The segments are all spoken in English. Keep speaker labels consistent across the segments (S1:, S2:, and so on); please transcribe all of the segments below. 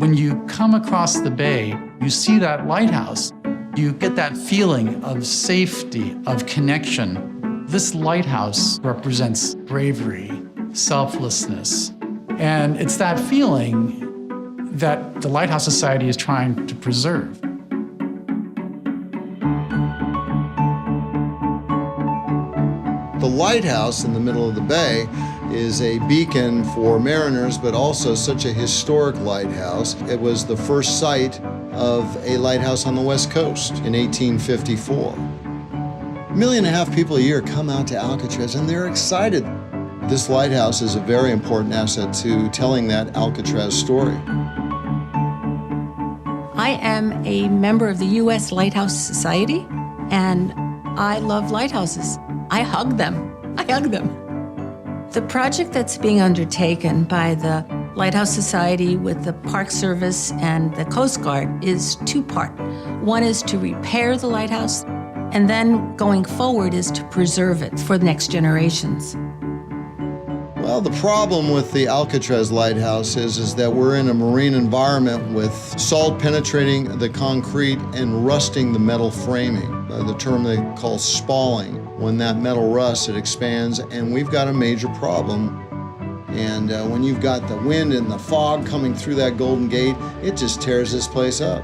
S1: When you come across the bay, you see that lighthouse, you get that feeling of safety, of connection. This lighthouse represents bravery, selflessness, and it's that feeling that the Lighthouse Society is trying to preserve.
S2: The lighthouse in the middle of the bay is a beacon for mariners, but also such a historic lighthouse. It was the first site of a lighthouse on the West Coast in 1854. 1.5 million people a year come out to Alcatraz, and they're excited. This lighthouse is a very important asset to telling that Alcatraz story.
S3: I am a member of the U.S. Lighthouse Society, and I love lighthouses. I hug them. The project that's being undertaken by the Lighthouse Society with the Park Service and the Coast Guard is two-part. One is to repair the lighthouse, and then going forward is to preserve it for the next generations.
S2: Well, the problem with the Alcatraz lighthouse is that we're in a marine environment with salt penetrating the concrete and rusting the metal framing, the term they call spalling. When that metal rusts, it expands, and we've got a major problem. And when you've got the wind and the fog coming through that Golden Gate, it just tears this place up.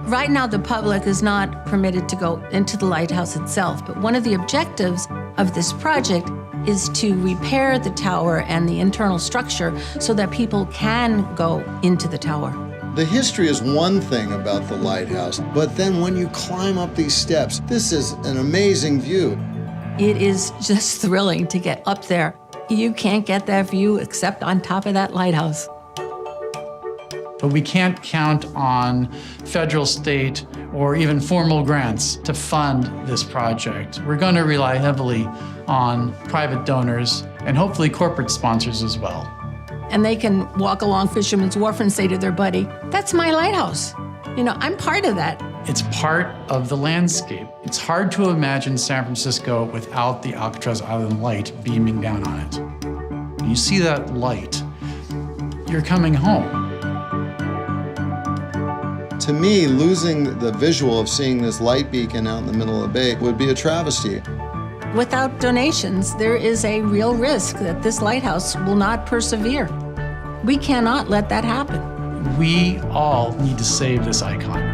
S3: Right now, the public is not permitted to go into the lighthouse itself, but one of the objectives of this project is to repair the tower and the internal structure so that people can go into the tower.
S2: The history is one thing about the lighthouse, but then when you climb up these steps, this is an amazing view.
S3: It is just thrilling to get up there. You can't get that view except on top of that lighthouse.
S1: But we can't count on federal, state, or even formal grants to fund this project. We're going to rely heavily on private donors and hopefully corporate sponsors as well.
S3: And they can walk along Fisherman's Wharf and say to their buddy, "That's my lighthouse. You know, I'm part of that."
S1: It's part of the landscape. It's hard to imagine San Francisco without the Alcatraz Island light beaming down on it. When you see that light, you're coming home.
S2: To me, losing the visual of seeing this light beacon out in the middle of the bay would be a travesty.
S3: Without donations, there is a real risk that this lighthouse will not persevere. We cannot let that happen.
S1: We all need to save this icon.